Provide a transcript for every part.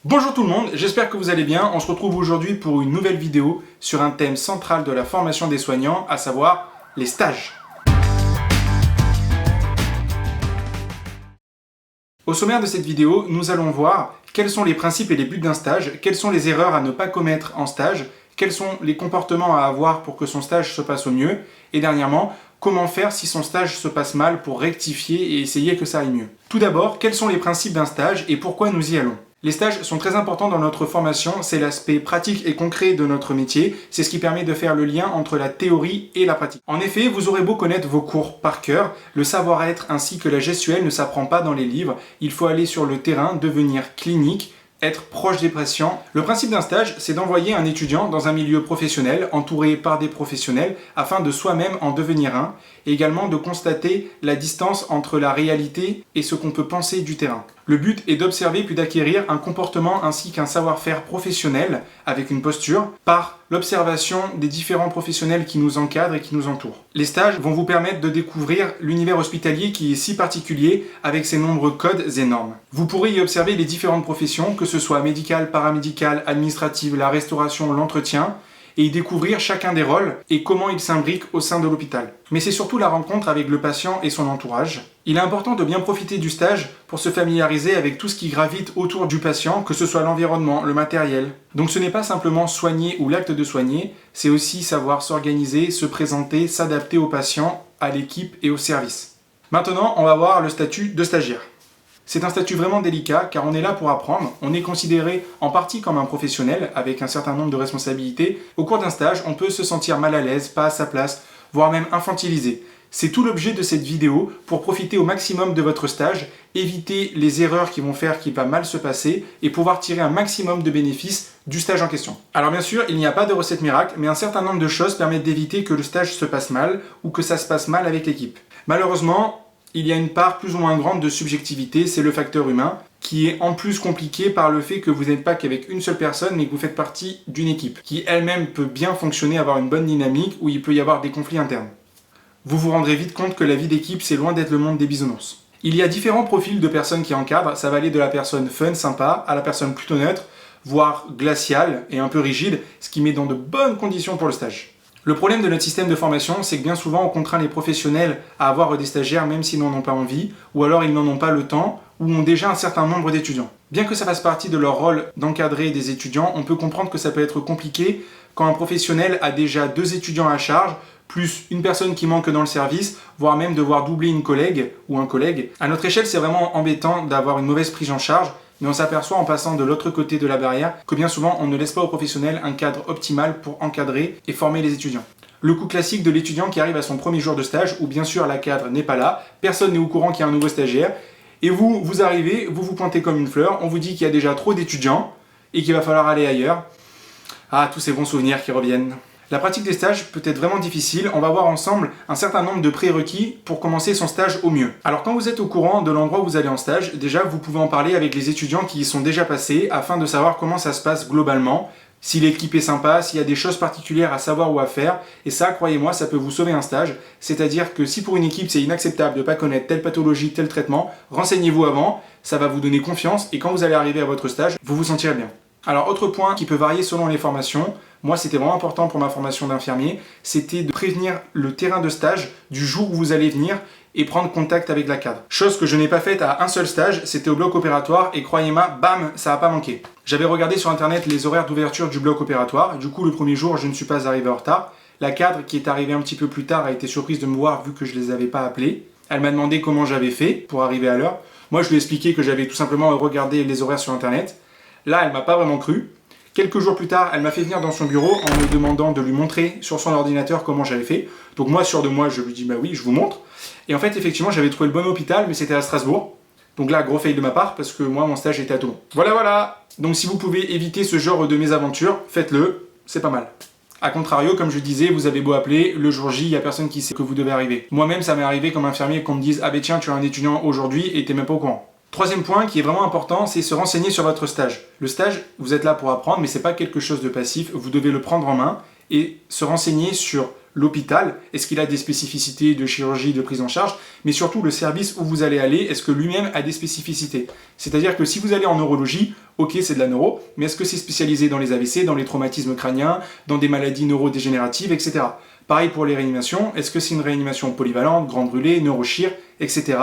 Bonjour tout le monde, j'espère que vous allez bien. On se retrouve aujourd'hui pour une nouvelle vidéo sur un thème central de la formation des soignants, à savoir les stages. Au sommaire de cette vidéo, nous allons voir quels sont les principes et les buts d'un stage, quelles sont les erreurs à ne pas commettre en stage, quels sont les comportements à avoir pour que son stage se passe au mieux, et dernièrement, comment faire si son stage se passe mal pour rectifier et essayer que ça aille mieux. Tout d'abord, quels sont les principes d'un stage et pourquoi nous y allons ? Les stages sont très importants dans notre formation, c'est l'aspect pratique et concret de notre métier, c'est ce qui permet de faire le lien entre la théorie et la pratique. En effet, vous aurez beau connaître vos cours par cœur, le savoir-être ainsi que la gestuelle ne s'apprend pas dans les livres, il faut aller sur le terrain, devenir clinique, être proche des patients. Le principe d'un stage, c'est d'envoyer un étudiant dans un milieu professionnel, entouré par des professionnels, afin de soi-même en devenir un, et également de constater la distance entre la réalité et ce qu'on peut penser du terrain. Le but est d'observer puis d'acquérir un comportement ainsi qu'un savoir-faire professionnel avec une posture par l'observation des différents professionnels qui nous encadrent et qui nous entourent. Les stages vont vous permettre de découvrir l'univers hospitalier qui est si particulier avec ses nombreux codes et normes. Vous pourrez y observer les différentes professions, que ce soit médicale, paramédicale, administrative, la restauration, l'entretien, et y découvrir chacun des rôles et comment ils s'imbriquent au sein de l'hôpital. Mais c'est surtout la rencontre avec le patient et son entourage. Il est important de bien profiter du stage pour se familiariser avec tout ce qui gravite autour du patient, que ce soit l'environnement, le matériel. Donc ce n'est pas simplement soigner ou l'acte de soigner, c'est aussi savoir s'organiser, se présenter, s'adapter au patient, à l'équipe et au service. Maintenant, on va voir le statut de stagiaire. C'est un statut vraiment délicat car on est là pour apprendre, on est considéré en partie comme un professionnel avec un certain nombre de responsabilités. Au cours d'un stage, on peut se sentir mal à l'aise, pas à sa place, voire même infantilisé. C'est tout l'objet de cette vidéo pour profiter au maximum de votre stage, éviter les erreurs qui vont faire qu'il va mal se passer et pouvoir tirer un maximum de bénéfices du stage en question. Alors bien sûr, il n'y a pas de recette miracle, mais un certain nombre de choses permettent d'éviter que le stage se passe mal ou que ça se passe mal avec l'équipe. Malheureusement, il y a une part plus ou moins grande de subjectivité, c'est le facteur humain, qui est en plus compliqué par le fait que vous n'êtes pas qu'avec une seule personne, mais que vous faites partie d'une équipe, qui elle-même peut bien fonctionner, avoir une bonne dynamique, où il peut y avoir des conflits internes. Vous vous rendrez vite compte que la vie d'équipe, c'est loin d'être le monde des bisounours. Il y a différents profils de personnes qui encadrent, ça va aller de la personne fun, sympa, à la personne plutôt neutre, voire glaciale et un peu rigide, ce qui met dans de bonnes conditions pour le stage. Le problème de notre système de formation, c'est que bien souvent on contraint les professionnels à avoir des stagiaires même s'ils n'en ont pas envie, ou alors ils n'en ont pas le temps, ou ont déjà un certain nombre d'étudiants. Bien que ça fasse partie de leur rôle d'encadrer des étudiants, on peut comprendre que ça peut être compliqué quand un professionnel a déjà 2 étudiants à charge, plus une personne qui manque dans le service, voire même devoir doubler une collègue ou un collègue. À notre échelle, c'est vraiment embêtant d'avoir une mauvaise prise en charge, mais on s'aperçoit en passant de l'autre côté de la barrière que bien souvent on ne laisse pas aux professionnels un cadre optimal pour encadrer et former les étudiants. Le coup classique de l'étudiant qui arrive à son premier jour de stage, où bien sûr la cadre n'est pas là, personne n'est au courant qu'il y a un nouveau stagiaire, et vous arrivez, vous vous pointez comme une fleur, on vous dit qu'il y a déjà trop d'étudiants et qu'il va falloir aller ailleurs. Ah, tous ces bons souvenirs qui reviennent. La pratique des stages peut être vraiment difficile, on va voir ensemble un certain nombre de prérequis pour commencer son stage au mieux. Alors quand vous êtes au courant de l'endroit où vous allez en stage, déjà vous pouvez en parler avec les étudiants qui y sont déjà passés afin de savoir comment ça se passe globalement, si l'équipe est sympa, s'il y a des choses particulières à savoir ou à faire, et ça, croyez-moi, ça peut vous sauver un stage, c'est-à-dire que si pour une équipe c'est inacceptable de ne pas connaître telle pathologie, tel traitement, renseignez-vous avant, ça va vous donner confiance, et quand vous allez arriver à votre stage, vous vous sentirez bien. Alors autre point qui peut varier selon les formations, moi c'était vraiment important pour ma formation d'infirmier, c'était de prévenir le terrain de stage du jour où vous allez venir et prendre contact avec la cadre. Chose que je n'ai pas faite à un seul stage, c'était au bloc opératoire et croyez-moi, bam, ça n'a pas manqué. J'avais regardé sur internet les horaires d'ouverture du bloc opératoire, du coup le premier jour je ne suis pas arrivé en retard. La cadre qui est arrivée un petit peu plus tard a été surprise de me voir vu que je ne les avais pas appelés. Elle m'a demandé comment j'avais fait pour arriver à l'heure. Moi je lui ai expliqué que j'avais tout simplement regardé les horaires sur internet. Là elle m'a pas vraiment cru. Quelques jours plus tard, elle m'a fait venir dans son bureau en me demandant de lui montrer sur son ordinateur comment j'avais fait. Donc moi, sûr de moi, je lui dis bah oui, je vous montre. Et en fait, effectivement, j'avais trouvé le bon hôpital, mais c'était à Strasbourg. Donc là, gros fail de ma part, parce que moi, mon stage était à Toulon. Voilà. Donc si vous pouvez éviter ce genre de mésaventures, faites-le, c'est pas mal. A contrario, comme je disais, vous avez beau appeler, le jour J, il n'y a personne qui sait que vous devez arriver. Moi-même, ça m'est arrivé comme infirmier qu'on me dise « Ah ben tiens, tu as un étudiant aujourd'hui et t'es même pas au courant ». Troisième point qui est vraiment important, c'est se renseigner sur votre stage. Le stage, vous êtes là pour apprendre, mais c'est pas quelque chose de passif, vous devez le prendre en main et se renseigner sur l'hôpital, est-ce qu'il a des spécificités de chirurgie, de prise en charge, mais surtout le service où vous allez aller, est-ce que lui-même a des spécificités? C'est-à-dire que si vous allez en neurologie, ok, c'est de la neuro, mais est-ce que c'est spécialisé dans les AVC, dans les traumatismes crâniens, dans des maladies neurodégénératives, etc. Pareil pour les réanimations, est-ce que c'est une réanimation polyvalente, grand brûlé, neurochir, etc.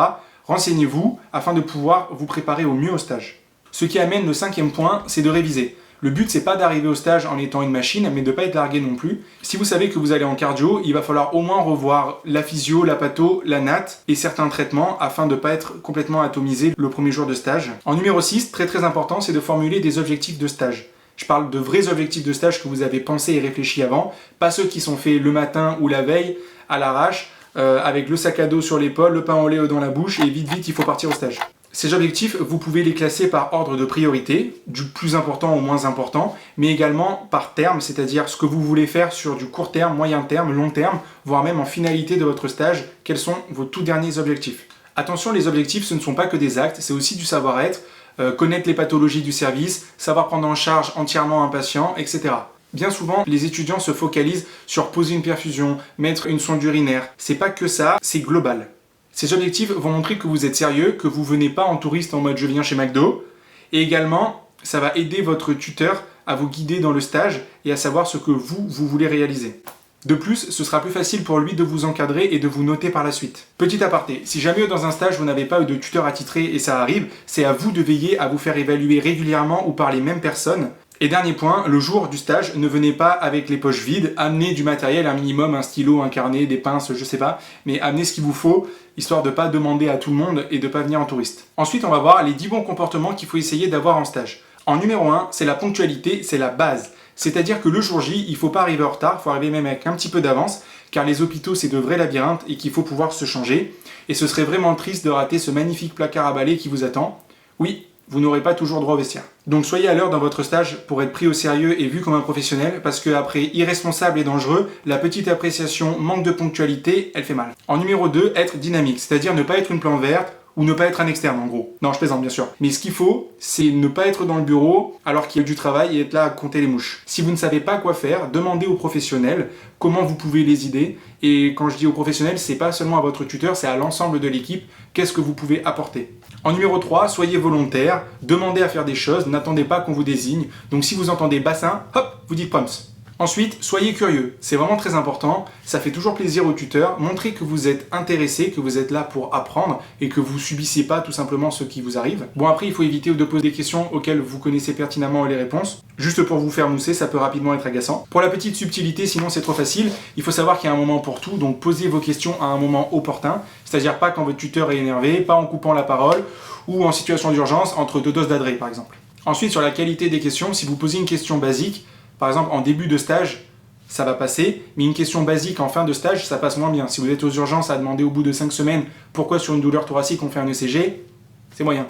Renseignez-vous afin de pouvoir vous préparer au mieux au stage. Ce qui amène le 5e point, c'est de réviser. Le but, c'est pas d'arriver au stage en étant une machine, mais de pas être largué non plus. Si vous savez que vous allez en cardio, il va falloir au moins revoir la physio, la patho, la nat et certains traitements afin de pas être complètement atomisé le premier jour de stage. En numéro 6, très important, c'est de formuler des objectifs de stage. Je parle de vrais objectifs de stage que vous avez pensé et réfléchi avant, pas ceux qui sont faits le matin ou la veille, à l'arrache, avec le sac à dos sur l'épaule, le pain au lait dans la bouche et vite, il faut partir au stage. Ces objectifs, vous pouvez les classer par ordre de priorité, du plus important au moins important, mais également par terme, c'est-à-dire ce que vous voulez faire sur du court terme, moyen terme, long terme, voire même en finalité de votre stage, quels sont vos tout derniers objectifs. Attention, les objectifs, ce ne sont pas que des actes, c'est aussi du savoir-être, connaître les pathologies du service, savoir prendre en charge entièrement un patient, etc. Bien souvent, les étudiants se focalisent sur poser une perfusion, mettre une sonde urinaire. C'est pas que ça, c'est global. Ces objectifs vont montrer que vous êtes sérieux, que vous venez pas en touriste en mode je viens chez McDo. Et également, ça va aider votre tuteur à vous guider dans le stage et à savoir ce que vous voulez réaliser. De plus, ce sera plus facile pour lui de vous encadrer et de vous noter par la suite. Petit aparté, si jamais dans un stage vous n'avez pas de tuteur attitré et ça arrive, c'est à vous de veiller à vous faire évaluer régulièrement ou par les mêmes personnes. Et dernier point, le jour du stage, ne venez pas avec les poches vides, amenez du matériel, un minimum, un stylo, un carnet, des pinces, je sais pas, mais amenez ce qu'il vous faut, histoire de pas demander à tout le monde et de pas venir en touriste. Ensuite, on va voir les 10 bons comportements qu'il faut essayer d'avoir en stage. En numéro 1, c'est la ponctualité, c'est la base. C'est-à-dire que le jour J, il faut pas arriver en retard, il faut arriver même avec un petit peu d'avance, car les hôpitaux, c'est de vrais labyrinthes et qu'il faut pouvoir se changer. Et ce serait vraiment triste de rater ce magnifique placard à balai qui vous attend. Oui, vous n'aurez pas toujours droit au vestiaire. Donc soyez à l'heure dans votre stage pour être pris au sérieux et vu comme un professionnel, parce qu'après irresponsable et dangereux, la petite appréciation manque de ponctualité, elle fait mal. En numéro 2, être dynamique, c'est-à-dire ne pas être une plante verte, ou ne pas être un externe en gros. Non, je plaisante bien sûr. Mais ce qu'il faut, c'est ne pas être dans le bureau alors qu'il y a du travail et être là à compter les mouches. Si vous ne savez pas quoi faire, demandez aux professionnels comment vous pouvez les aider. Et quand je dis aux professionnels, c'est pas seulement à votre tuteur, c'est à l'ensemble de l'équipe. Qu'est-ce que vous pouvez apporter? En numéro 3, soyez volontaire, demandez à faire des choses, n'attendez pas qu'on vous désigne. Donc si vous entendez bassin, hop, vous dites proms. Ensuite, soyez curieux, c'est vraiment très important, ça fait toujours plaisir au tuteur, montrez que vous êtes intéressé, que vous êtes là pour apprendre et que vous subissez pas tout simplement ce qui vous arrive. Bon après, il faut éviter de poser des questions auxquelles vous connaissez pertinemment les réponses, juste pour vous faire mousser, ça peut rapidement être agaçant. Pour la petite subtilité, sinon c'est trop facile, il faut savoir qu'il y a un moment pour tout, donc posez vos questions à un moment opportun, c'est-à-dire pas quand votre tuteur est énervé, pas en coupant la parole, ou en situation d'urgence entre 2 doses d'adré par exemple. Ensuite, sur la qualité des questions, si vous posez une question basique, par exemple, en début de stage, ça va passer, mais une question basique en fin de stage, ça passe moins bien. Si vous êtes aux urgences à demander au bout de 5 semaines pourquoi sur une douleur thoracique on fait un ECG, c'est moyen.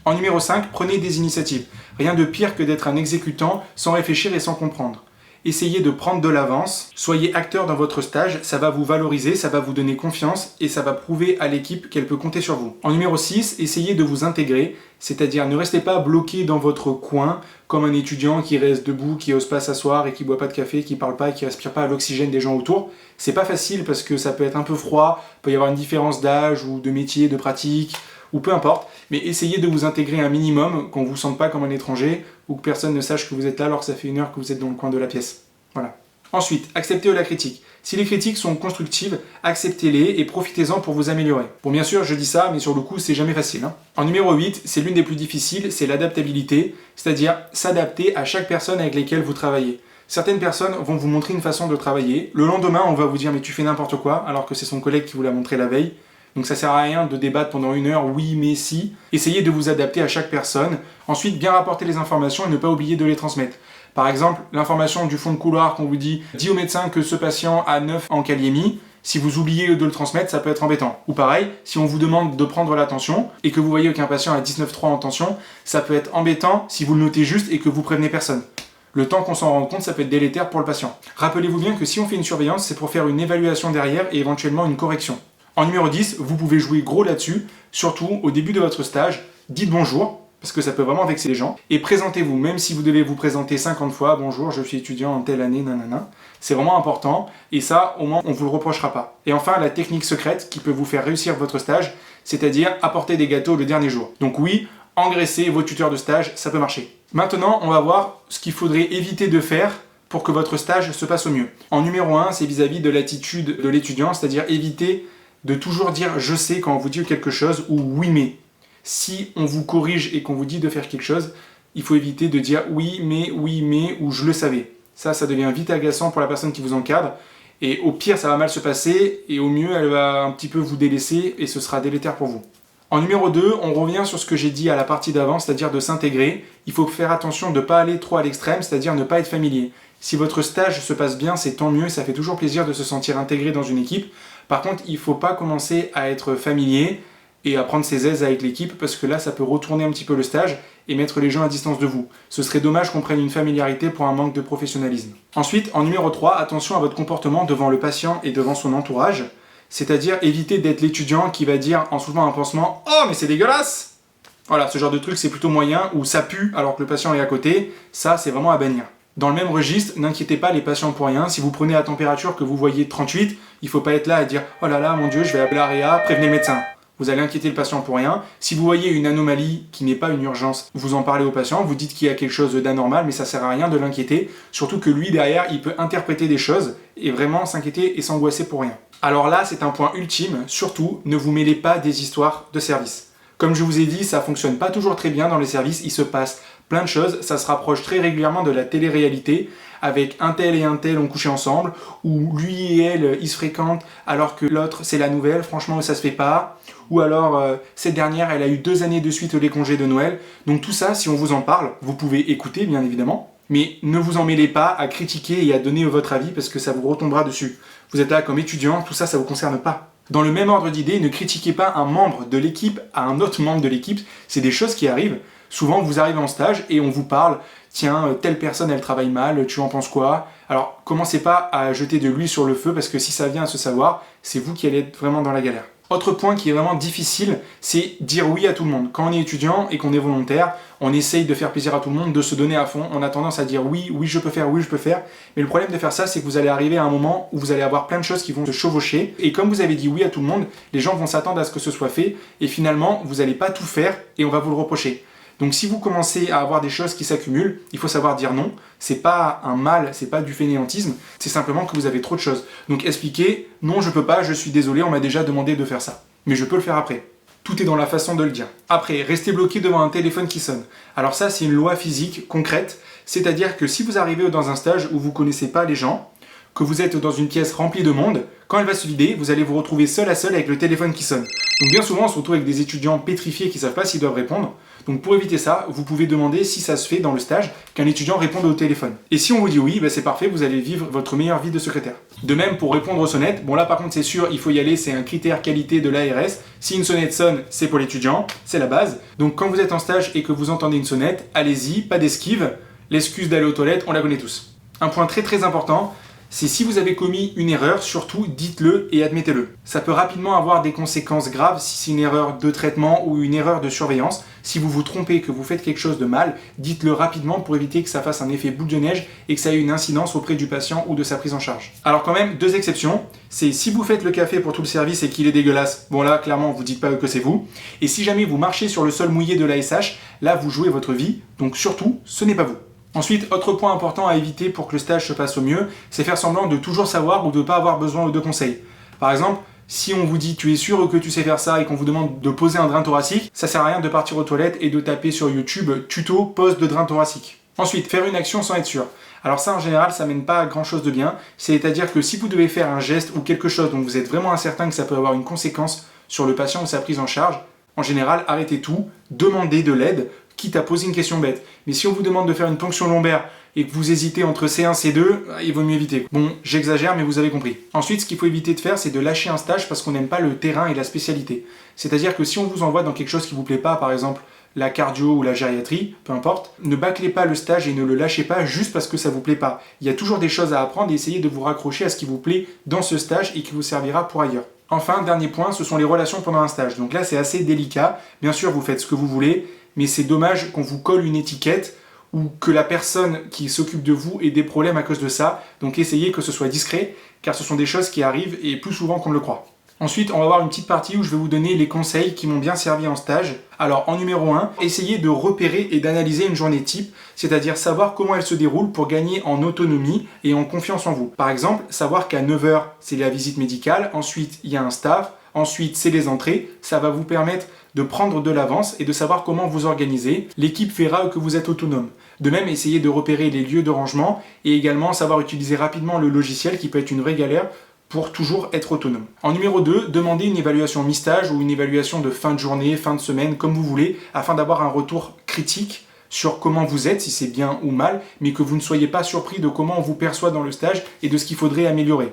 En numéro 5, prenez des initiatives. Rien de pire que d'être un exécutant sans réfléchir et sans comprendre. Essayez de prendre de l'avance, soyez acteur dans votre stage, ça va vous valoriser, ça va vous donner confiance et ça va prouver à l'équipe qu'elle peut compter sur vous. En numéro 6, essayez de vous intégrer, c'est-à-dire ne restez pas bloqué dans votre coin comme un étudiant qui reste debout, qui n'ose pas s'asseoir et qui boit pas de café, qui parle pas et qui respire pas l'oxygène des gens autour. C'est pas facile parce que ça peut être un peu froid, il peut y avoir une différence d'âge ou de métier, de pratique, ou peu importe, mais essayez de vous intégrer un minimum, qu'on ne vous sente pas comme un étranger, ou que personne ne sache que vous êtes là alors que ça fait 1 heure que vous êtes dans le coin de la pièce. Voilà. Ensuite, acceptez la critique. Si les critiques sont constructives, acceptez-les et profitez-en pour vous améliorer. Bon, bien sûr, je dis ça, mais sur le coup, c'est jamais facile. En numéro 8, c'est l'une des plus difficiles, c'est l'adaptabilité, c'est-à-dire s'adapter à chaque personne avec laquelle vous travaillez. Certaines personnes vont vous montrer une façon de travailler. Le lendemain, on va vous dire « mais tu fais n'importe quoi » alors que c'est son collègue qui vous l'a montré la veille. Donc ça sert à rien de débattre pendant 1 heure, oui mais si. Essayez de vous adapter à chaque personne. Ensuite, bien rapporter les informations et ne pas oublier de les transmettre. Par exemple, l'information du fond de couloir qu'on vous dit « dis au médecin que ce patient a 9 en kaliémie », si vous oubliez de le transmettre, ça peut être embêtant. Ou pareil, si on vous demande de prendre la tension et que vous voyez qu'un patient a 19,3 en tension, ça peut être embêtant si vous le notez juste et que vous prévenez personne. Le temps qu'on s'en rende compte, ça peut être délétère pour le patient. Rappelez-vous bien que si on fait une surveillance, c'est pour faire une évaluation derrière et éventuellement une correction. En numéro 10, vous pouvez jouer gros là-dessus, surtout au début de votre stage, dites bonjour, parce que ça peut vraiment vexer les gens. Et présentez-vous, même si vous devez vous présenter 50 fois, bonjour, je suis étudiant en telle année, nanana. C'est vraiment important, et ça, au moins, on ne vous le reprochera pas. Et enfin, la technique secrète qui peut vous faire réussir votre stage, c'est-à-dire apporter des gâteaux le dernier jour. Donc oui, engraisser vos tuteurs de stage, ça peut marcher. Maintenant, on va voir ce qu'il faudrait éviter de faire pour que votre stage se passe au mieux. En numéro 1, c'est vis-à-vis de l'attitude de l'étudiant, c'est-à-dire éviter de toujours dire « je sais » quand on vous dit quelque chose ou « oui mais ». Si on vous corrige et qu'on vous dit de faire quelque chose, il faut éviter de dire « oui mais » ou « je le savais ». Ça devient vite agaçant pour la personne qui vous encadre. Et au pire, ça va mal se passer, et au mieux, elle va un petit peu vous délaisser, et ce sera délétère pour vous. En numéro 2, on revient sur ce que j'ai dit à la partie d'avant, c'est-à-dire de s'intégrer. Il faut faire attention de ne pas aller trop à l'extrême, c'est-à-dire ne pas être familier. Si votre stage se passe bien, c'est tant mieux, ça fait toujours plaisir de se sentir intégré dans une équipe. Par contre, il ne faut pas commencer à être familier et à prendre ses aises avec l'équipe, parce que là, ça peut retourner un petit peu le stage et mettre les gens à distance de vous. Ce serait dommage qu'on prenne une familiarité pour un manque de professionnalisme. Ensuite, en numéro 3, attention à votre comportement devant le patient et devant son entourage, c'est-à-dire éviter d'être l'étudiant qui va dire en soulevant un pansement « Oh, mais c'est dégueulasse !» Voilà, ce genre de truc, c'est plutôt moyen, ou ça pue alors que le patient est à côté, ça, c'est vraiment à bannir. Dans le même registre, n'inquiétez pas les patients pour rien, si vous prenez la température que vous voyez 38, il ne faut pas être là à dire « Oh là là, mon Dieu, je vais appeler la réa, prévenez le médecin !» Vous allez inquiéter le patient pour rien. Si vous voyez une anomalie qui n'est pas une urgence, vous en parlez au patient, vous dites qu'il y a quelque chose d'anormal, mais ça sert à rien de l'inquiéter. Surtout que lui, derrière, il peut interpréter des choses et vraiment s'inquiéter et s'angoisser pour rien. Alors là, c'est un point ultime. Surtout, ne vous mêlez pas des histoires de service. Comme je vous ai dit, ça fonctionne pas toujours très bien dans les services. Il se passe plein de choses. Ça se rapproche très régulièrement de la télé-réalité, avec un tel et un tel ont couché ensemble, ou lui et elle, ils se fréquentent, alors que l'autre, c'est la nouvelle. Franchement, ça se fait pas. Ou alors, cette dernière, elle a eu 2 années de suite les congés de Noël. Donc tout ça, si on vous en parle, vous pouvez écouter, bien évidemment. Mais ne vous en mêlez pas à critiquer et à donner votre avis, parce que ça vous retombera dessus. Vous êtes là comme étudiant, tout ça, ça ne vous concerne pas. Dans le même ordre d'idée, ne critiquez pas un membre de l'équipe à un autre membre de l'équipe. C'est des choses qui arrivent. Souvent, vous arrivez en stage et on vous parle « Tiens, telle personne, elle travaille mal, tu en penses quoi ?» Alors, commencez pas à jeter de l'huile sur le feu, parce que si ça vient à se savoir, c'est vous qui allez être vraiment dans la galère. Autre point qui est vraiment difficile, c'est dire oui à tout le monde. Quand on est étudiant et qu'on est volontaire, on essaye de faire plaisir à tout le monde, de se donner à fond. On a tendance à dire oui, oui je peux faire, oui je peux faire. Mais le problème de faire ça, c'est que vous allez arriver à un moment où vous allez avoir plein de choses qui vont se chevaucher. Et comme vous avez dit oui à tout le monde, les gens vont s'attendre à ce que ce soit fait. Et finalement, vous n'allez pas tout faire et on va vous le reprocher. Donc si vous commencez à avoir des choses qui s'accumulent, il faut savoir dire non. C'est pas un mal, c'est pas du fainéantisme, c'est simplement que vous avez trop de choses. Donc expliquez, non je peux pas, je suis désolé, on m'a déjà demandé de faire ça. Mais je peux le faire après. Tout est dans la façon de le dire. Après, restez bloqué devant un téléphone qui sonne. Alors ça, c'est une loi physique concrète, c'est-à-dire que si vous arrivez dans un stage où vous connaissez pas les gens, que vous êtes dans une pièce remplie de monde, quand elle va se vider, vous allez vous retrouver seul à seul avec le téléphone qui sonne. Donc bien souvent, on se retrouve avec des étudiants pétrifiés qui ne savent pas s'ils doivent répondre. Donc pour éviter ça, vous pouvez demander si ça se fait dans le stage qu'un étudiant réponde au téléphone. Et si on vous dit oui, c'est parfait, vous allez vivre votre meilleure vie de secrétaire. De même, pour répondre aux sonnettes, bon là par contre c'est sûr, il faut y aller, c'est un critère qualité de l'ARS. Si une sonnette sonne, c'est pour l'étudiant, c'est la base. Donc quand vous êtes en stage et que vous entendez une sonnette, allez-y, pas d'esquive. L'excuse d'aller aux toilettes, on la connaît tous. Un point très important, c'est si vous avez commis une erreur, surtout dites-le et admettez-le. Ça peut rapidement avoir des conséquences graves si c'est une erreur de traitement ou une erreur de surveillance. Si vous vous trompez, que vous faites quelque chose de mal, dites-le rapidement pour éviter que ça fasse un effet boule de neige et que ça ait une incidence auprès du patient ou de sa prise en charge. Alors quand même, 2 exceptions, c'est si vous faites le café pour tout le service et qu'il est dégueulasse, bon là clairement vous dites pas que c'est vous, et si jamais vous marchez sur le sol mouillé de l'ASH, là vous jouez votre vie, donc surtout, ce n'est pas vous. Ensuite, autre point important à éviter pour que le stage se passe au mieux, c'est faire semblant de toujours savoir ou de ne pas avoir besoin de conseils. Par exemple, si on vous dit tu es sûr que tu sais faire ça et qu'on vous demande de poser un drain thoracique, ça sert à rien de partir aux toilettes et de taper sur YouTube tuto pose de drain thoracique. Ensuite, faire une action sans être sûr. Alors ça en général ça mène pas à grand chose de bien, c'est-à-dire que si vous devez faire un geste ou quelque chose dont vous êtes vraiment incertain que ça peut avoir une conséquence sur le patient ou sa prise en charge, en général arrêtez tout, demandez de l'aide, quitte à poser une question bête. Mais si on vous demande de faire une ponction lombaire et que vous hésitez entre C1 et C2, il vaut mieux éviter. Bon, j'exagère, mais vous avez compris. Ensuite, ce qu'il faut éviter de faire, c'est de lâcher un stage parce qu'on n'aime pas le terrain et la spécialité. C'est-à-dire que si on vous envoie dans quelque chose qui vous plaît pas, par exemple la cardio ou la gériatrie, peu importe, ne bâclez pas le stage et ne le lâchez pas juste parce que ça vous plaît pas. Il y a toujours des choses à apprendre et essayez de vous raccrocher à ce qui vous plaît dans ce stage et qui vous servira pour ailleurs. Enfin, dernier point, ce sont les relations pendant un stage. Donc là, c'est assez délicat. Bien sûr, vous faites ce que vous voulez, mais c'est dommage qu'on vous colle une étiquette ou que la personne qui s'occupe de vous ait des problèmes à cause de ça. Donc essayez que ce soit discret, car ce sont des choses qui arrivent et plus souvent qu'on ne le croit. Ensuite, on va voir une petite partie où je vais vous donner les conseils qui m'ont bien servi en stage. Alors, en numéro 1, essayez de repérer et d'analyser une journée type, c'est-à-dire savoir comment elle se déroule pour gagner en autonomie et en confiance en vous. Par exemple, savoir qu'à 9 h, c'est la visite médicale, ensuite il y a un staff, ensuite c'est les entrées. Ça va vous permettre de prendre de l'avance et de savoir comment vous organiser. L'équipe verra que vous êtes autonome. De même, essayez de repérer les lieux de rangement et également savoir utiliser rapidement le logiciel qui peut être une vraie galère pour toujours être autonome. En numéro 2, demandez une évaluation mi-stage ou une évaluation de fin de journée, fin de semaine, comme vous voulez, afin d'avoir un retour critique sur comment vous êtes, si c'est bien ou mal, mais que vous ne soyez pas surpris de comment on vous perçoit dans le stage et de ce qu'il faudrait améliorer.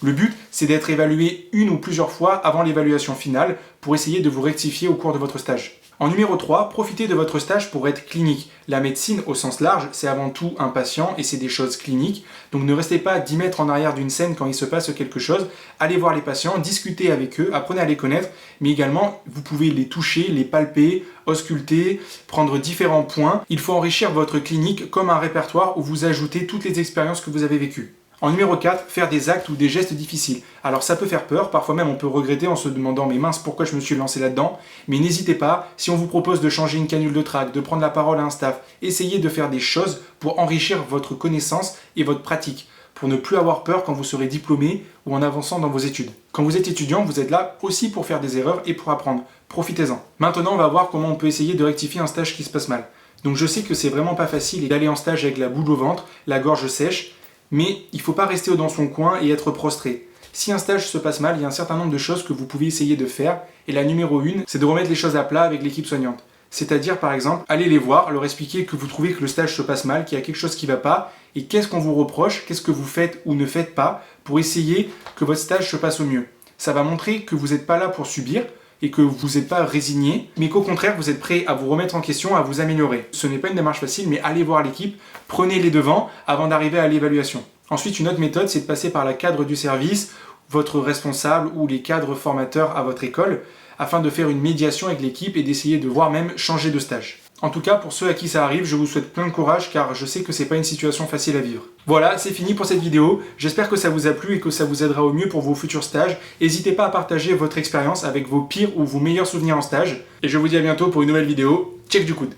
Le but, c'est d'être évalué une ou plusieurs fois avant l'évaluation finale pour essayer de vous rectifier au cours de votre stage. En numéro 3, profitez de votre stage pour être clinique. La médecine, au sens large, c'est avant tout un patient et c'est des choses cliniques. Donc ne restez pas 10 mètres en arrière d'une scène quand il se passe quelque chose. Allez voir les patients, discutez avec eux, apprenez à les connaître, mais également, vous pouvez les toucher, les palper, ausculter, prendre différents points. Il faut enrichir votre clinique comme un répertoire où vous ajoutez toutes les expériences que vous avez vécues. En numéro 4, faire des actes ou des gestes difficiles. Alors ça peut faire peur, parfois même on peut regretter en se demandant mais mince pourquoi je me suis lancé là-dedans, mais n'hésitez pas, si on vous propose de changer une canule de trac, de prendre la parole à un staff, essayez de faire des choses pour enrichir votre connaissance et votre pratique, pour ne plus avoir peur quand vous serez diplômé ou en avançant dans vos études. Quand vous êtes étudiant, vous êtes là aussi pour faire des erreurs et pour apprendre. Profitez-en. Maintenant on va voir comment on peut essayer de rectifier un stage qui se passe mal. Donc je sais que c'est vraiment pas facile d'aller en stage avec la boule au ventre, la gorge sèche, mais il ne faut pas rester dans son coin et être prostré. Si un stage se passe mal, il y a un certain nombre de choses que vous pouvez essayer de faire. Et la numéro 1, c'est de remettre les choses à plat avec l'équipe soignante. C'est-à-dire, par exemple, aller les voir, leur expliquer que vous trouvez que le stage se passe mal, qu'il y a quelque chose qui ne va pas, et qu'est-ce qu'on vous reproche, qu'est-ce que vous faites ou ne faites pas, pour essayer que votre stage se passe au mieux. Ça va montrer que vous n'êtes pas là pour subir, et que vous n'êtes pas résigné, mais qu'au contraire, vous êtes prêt à vous remettre en question, à vous améliorer. Ce n'est pas une démarche facile, mais allez voir l'équipe, prenez les devants avant d'arriver à l'évaluation. Ensuite, une autre méthode, c'est de passer par la cadre du service, votre responsable ou les cadres formateurs à votre école, afin de faire une médiation avec l'équipe et d'essayer de voir même changer de stage. En tout cas, pour ceux à qui ça arrive, je vous souhaite plein de courage car je sais que c'est pas une situation facile à vivre. Voilà, c'est fini pour cette vidéo. J'espère que ça vous a plu et que ça vous aidera au mieux pour vos futurs stages. N'hésitez pas à partager votre expérience avec vos pires ou vos meilleurs souvenirs en stage. Et je vous dis à bientôt pour une nouvelle vidéo. Check du coude!